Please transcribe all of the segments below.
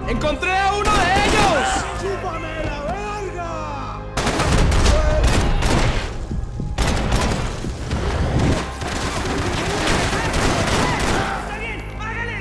¡Encontré a uno de ellos! ¡Chúpame la verga! ¡Está bien! ¡Hágale!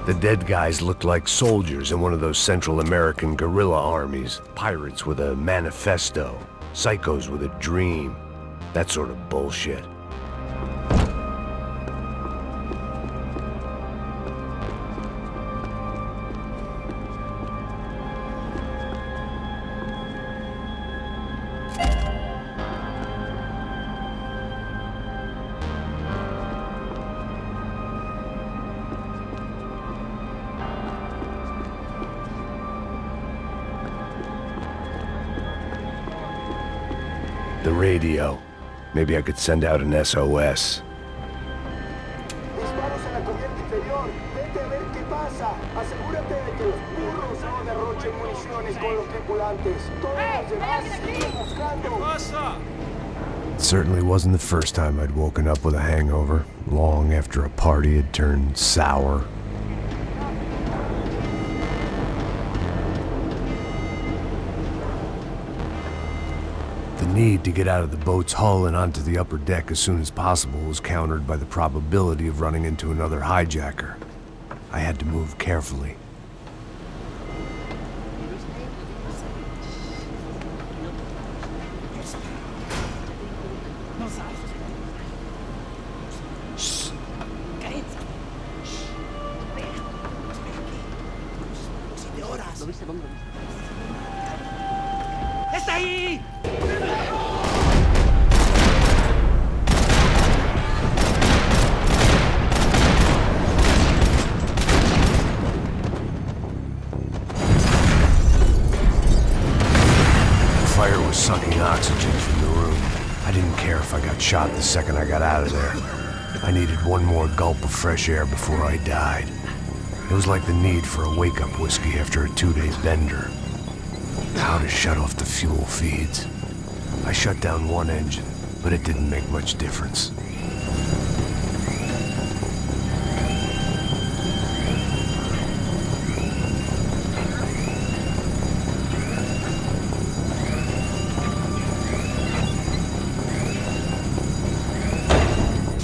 The dead guys looked like soldiers in one of those Central American guerrilla armies. Pirates with a manifesto. Psychos with a dream. That sort of bullshit. The radio. Maybe I could send out an SOS. Disparos en la cubierta inferior. Vete a ver qué pasa. Asegúrate de que los burros no derrochen municiones con los tripulantes. Todos los demás siguen buscando. It certainly wasn't the first time I'd woken up with a hangover, long after a party had turned sour. The need to get out of the boat's hull and onto the upper deck as soon as possible was countered by the probability of running into another hijacker. I had to move carefully. ¡Está ahí! The fire was sucking oxygen from the room. I didn't care if I got shot the second I got out of there. I needed one more gulp of fresh air before I died. It was like the need for a wake-up whiskey after a 2-day bender. How to shut off the fuel feeds. I shut down one engine, but it didn't make much difference.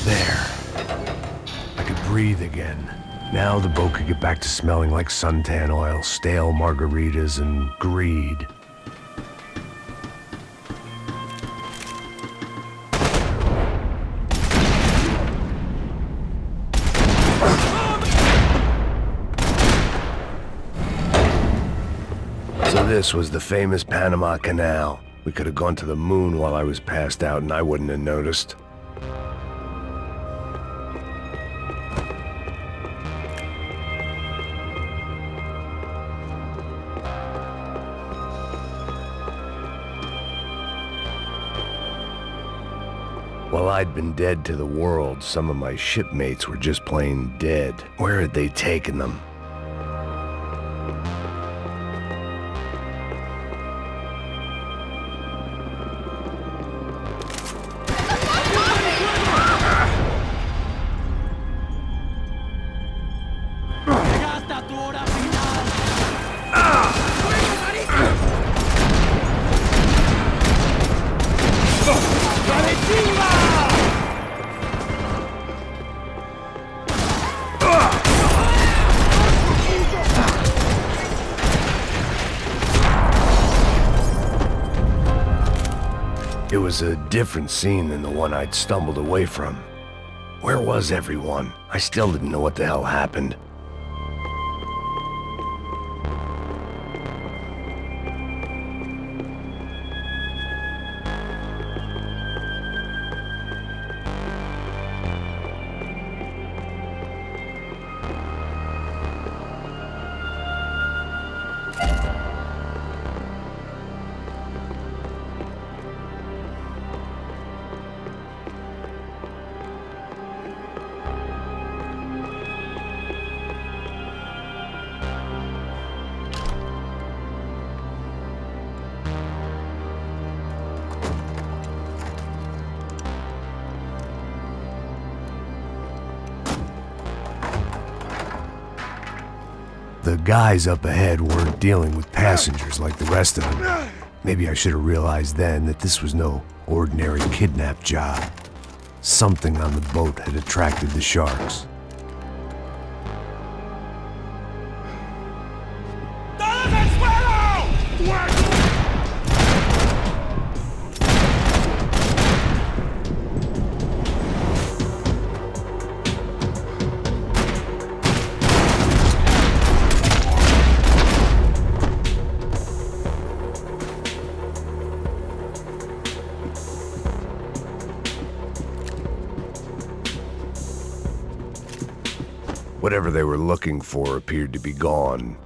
There. I could breathe again. Now the boat could get back to smelling like suntan oil, stale margaritas, and greed. So this was the famous Panama Canal. We could have gone to the moon while I was passed out and I wouldn't have noticed. While I'd been dead to the world, some of my shipmates were just plain dead. Where had they taken them? ¡Llegaste a tu hora final! It was a different scene than the one I'd stumbled away from. Where was everyone? I still didn't know what the hell happened. The guys up ahead weren't dealing with passengers like the rest of them. Maybe I should have realized then that this was no ordinary kidnap job. Something on the boat had attracted the sharks. Whatever they were looking for appeared to be gone.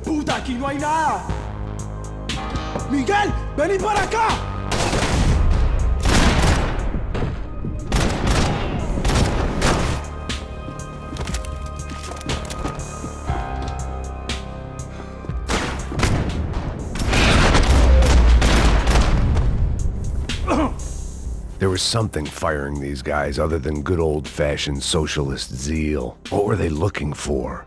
¡Puta, aquí no hay nada! ¡Miguel, vení para acá! There was something firing these guys other than good old-fashioned socialist zeal. What were they looking for?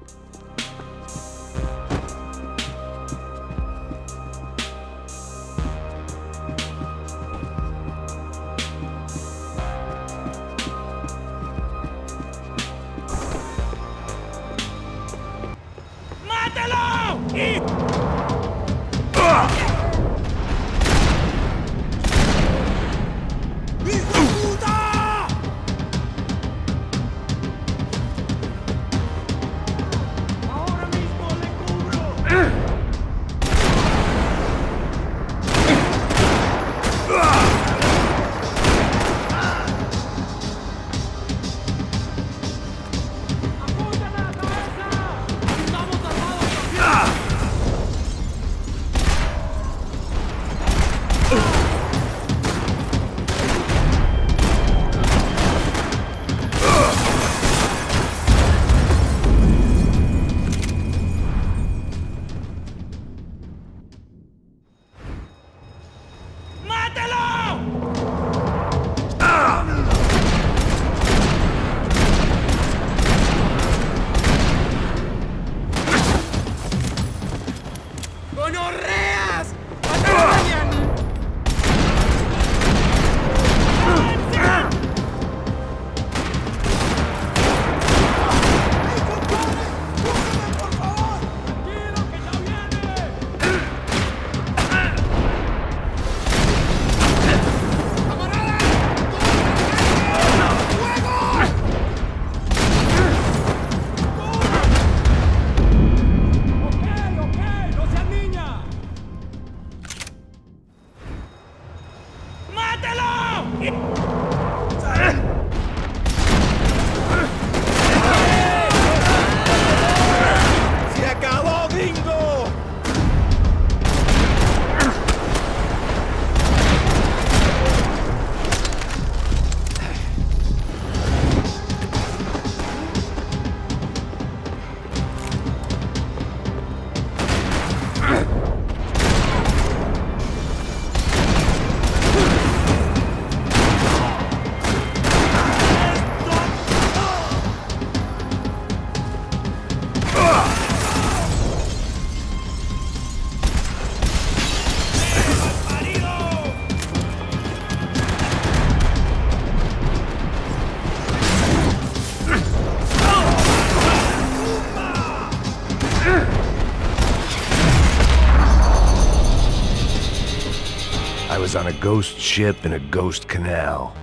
I was on a ghost ship in a ghost canal.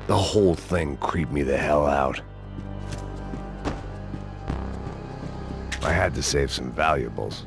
The whole thing creeped me the hell out. I had to save some valuables.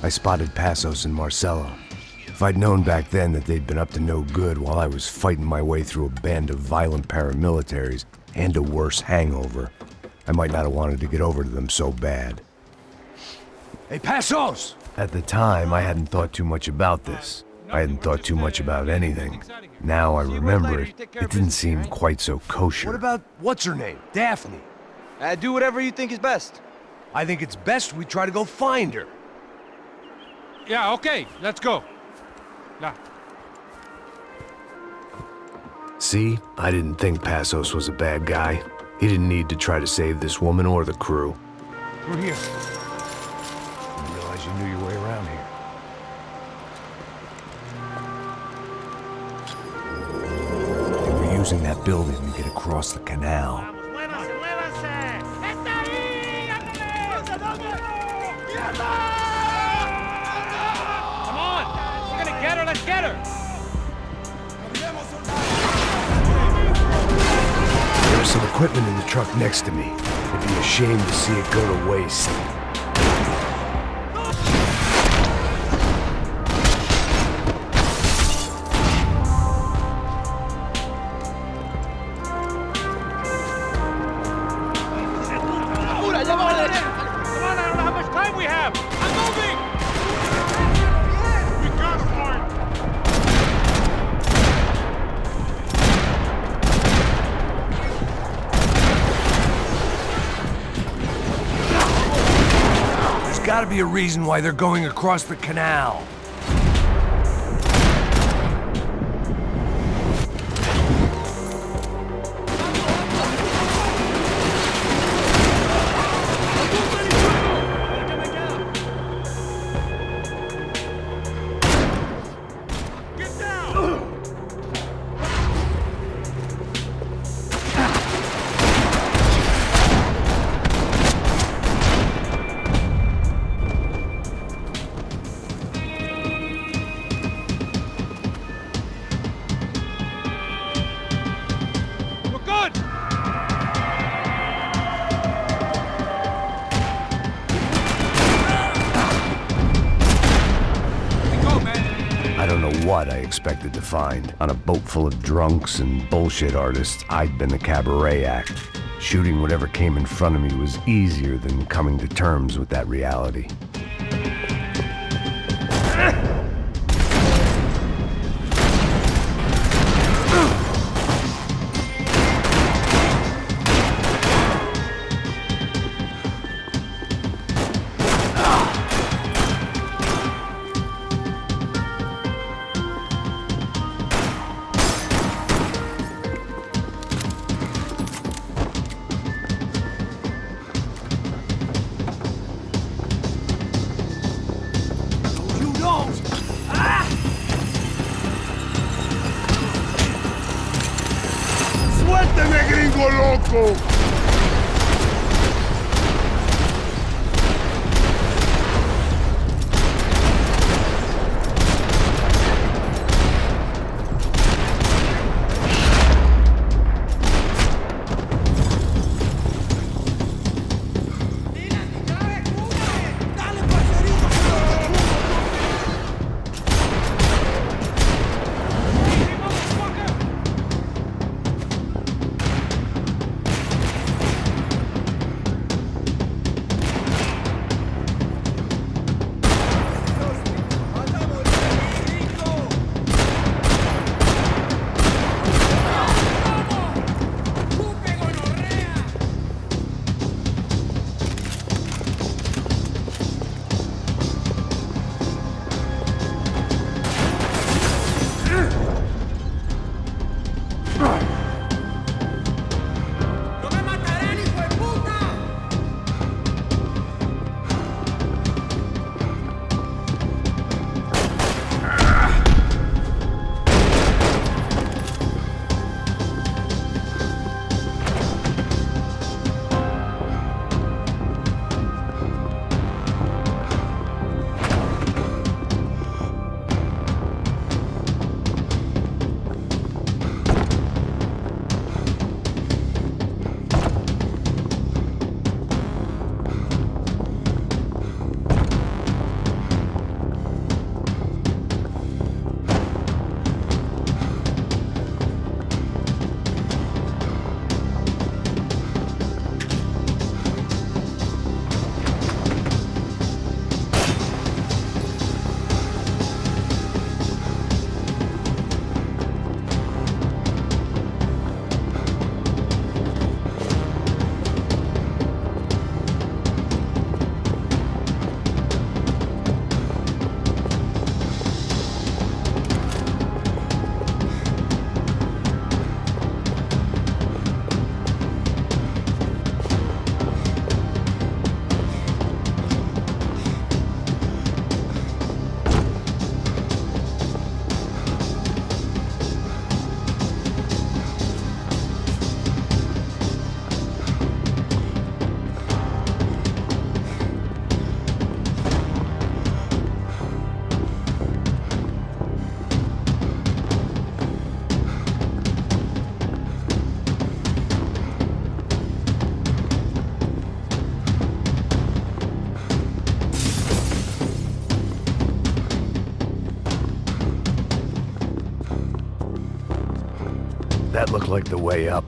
I spotted Passos and Marcelo. If I'd known back then that they'd been up to no good while I was fighting my way through a band of violent paramilitaries and a worse hangover, I might not have wanted to get over to them so bad. Hey, Passos! At the time, I hadn't thought too much about this. I hadn't thought too much about anything. Now I remember it, it didn't seem quite so kosher. What about, what's her name? Daphne. Do whatever you think is best. I think it's best we try to go find her. Yeah, okay, let's go. Yeah. See, I didn't think Passos was a bad guy. He didn't need to try to save this woman or the crew. We're here. Didn't realize you knew your way around here. They were using that building to get across the canal. Come on! We're gonna get her, let's get her! There was some equipment in the truck next to me. It'd be a shame to see it go to waste. Come on, I don't know how much time we have! I'm moving! We got him, There's gotta be a reason why they're going across the canal. We're good! I don't know what I expected to find. On a boat full of drunks and bullshit artists, I'd been the cabaret act. Shooting whatever came in front of me was easier than coming to terms with that reality. You don't! ¡Suélteme, gringo loco! That looked like the way up,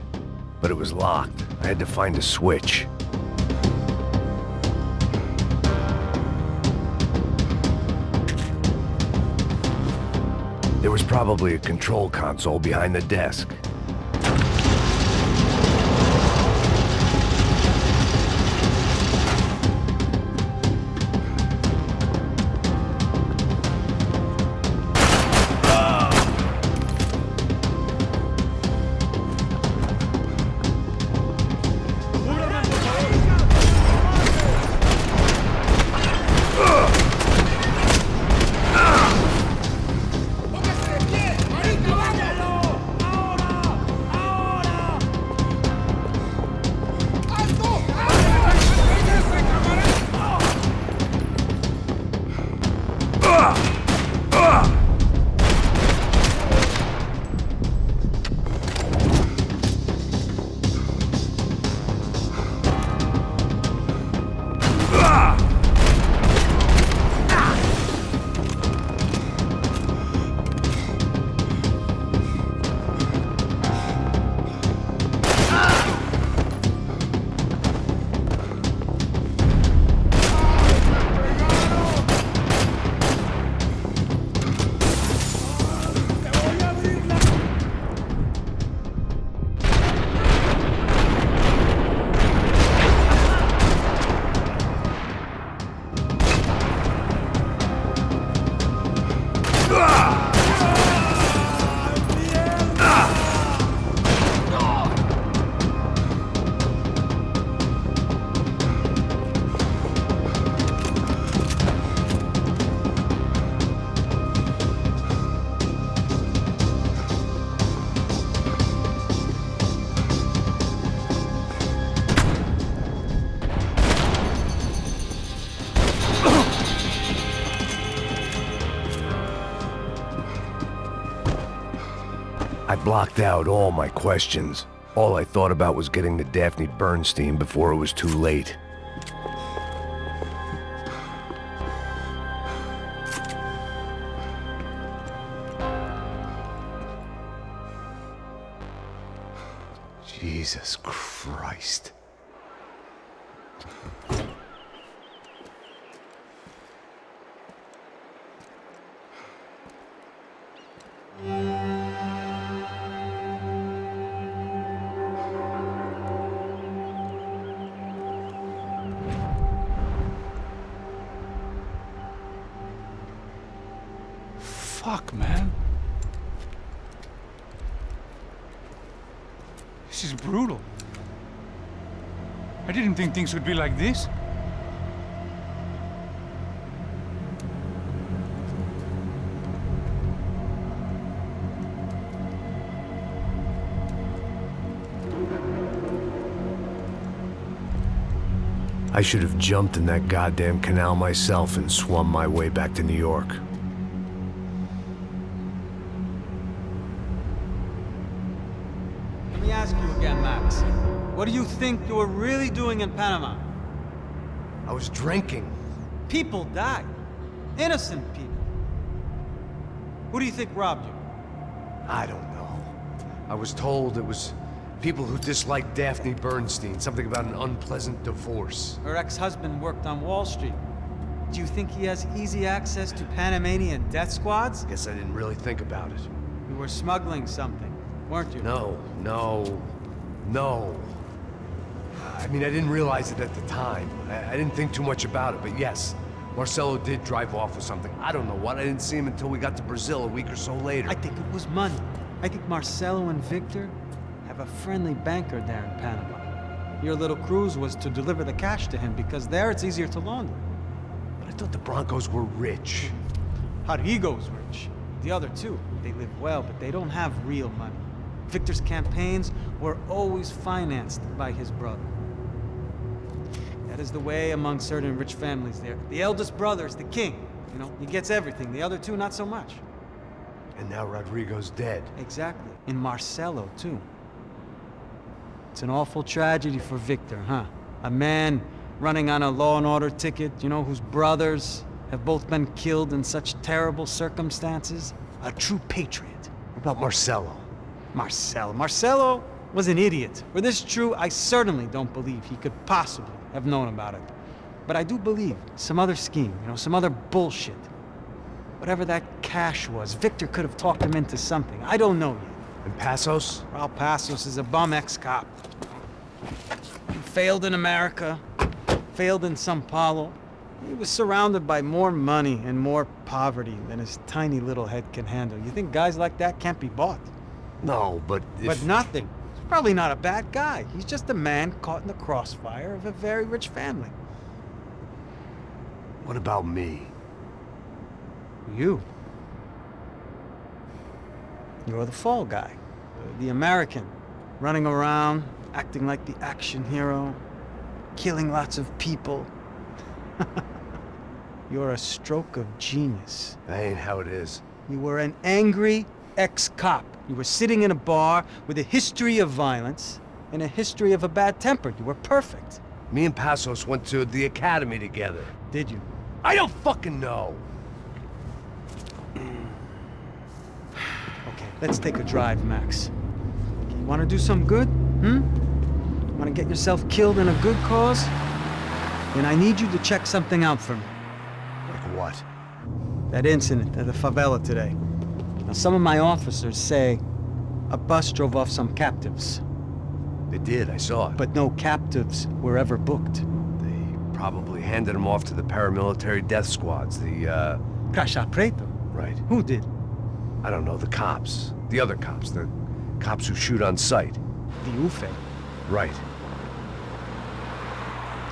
but it was locked. I had to find a switch. There was probably a control console behind the desk. I blocked out all my questions. All I thought about was getting to Daphne Bernstein before it was too late. Jesus Christ. Fuck, man. This is brutal. I didn't think things would be like this. I should have jumped in that goddamn canal myself and swum my way back to New York. Let me ask you again, Max. What do you think you were really doing in Panama? I was drinking. People died. Innocent people. Who do you think robbed you? I don't know. I was told it was people who disliked Daphne Bernstein, something about an unpleasant divorce. Her ex-husband worked on Wall Street. Do you think he has easy access to Panamanian death squads? Guess I didn't really think about it. You were smuggling something, weren't you? No. I mean, I didn't realize it at the time. I didn't think too much about it, but yes, Marcelo did drive off with something. I don't know what. I didn't see him until we got to Brazil a week or so later. I think it was money. I think Marcelo and Victor have a friendly banker there in Panama. Your little cruise was to deliver the cash to him because there it's easier to launder. But I thought the Broncos were rich. Rodrigo's rich. The other two, they live well, but they don't have real money. Victor's campaigns were always financed by his brother. That is the way among certain rich families there. The eldest brother is the king. You know, he gets everything. The other two, not so much. And now Rodrigo's dead. Exactly. And Marcelo, too. It's an awful tragedy for Victor, huh? A man running on a law and order ticket, you know, whose brothers have both been killed in such terrible circumstances. A true patriot. What about Marcelo? Marcelo was an idiot. Were this true, I certainly don't believe he could possibly have known about it. But I do believe some other scheme, some other bullshit. Whatever that cash was, Victor could have talked him into something. I don't know yet. And Passos? Raul Passos is a bum ex-cop. He failed in America, failed in Sao Paulo. He was surrounded by more money and more poverty than his tiny little head can handle. You think guys like that can't be bought? No, but But nothing. He's probably not a bad guy. He's just a man caught in the crossfire of a very rich family. What about me? You. You're the fall guy. The American. Running around, acting like the action hero. Killing lots of people. You're a stroke of genius. That ain't how it is. You were an angry ex-cop. You were sitting in a bar with a history of violence and a history of a bad temper. You were perfect. Me and Passos went to the academy together. Did you? I don't fucking know. Okay, let's take a drive, Max. You want to do some good? Want to get yourself killed in a good cause? Then I need you to check something out for me. Like what? That incident at the favela today. Now, some of my officers say a bus drove off some captives, They did, I saw it. but no captives were ever booked. They probably handed them off to the paramilitary death squads, Caixa Preto? Right. Who did? I don't know, the cops. The other cops. The cops who shoot on sight. The UFE. Right.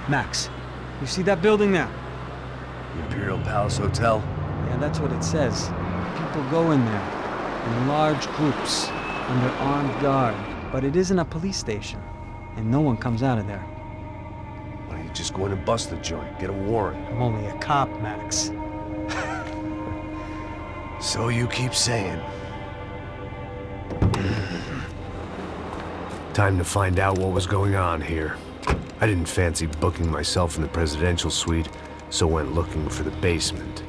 Max, you see that building there? The Imperial Palace Hotel? Yeah, that's what it says. People go in there in large groups under armed guard, but it isn't a police station, and no one comes out of there. Why don't you just go in and bust the joint? Get a warrant. I'm only a cop, Max. So you keep saying. Time to find out what was going on here. I didn't fancy booking myself in the presidential suite, so went looking for the basement.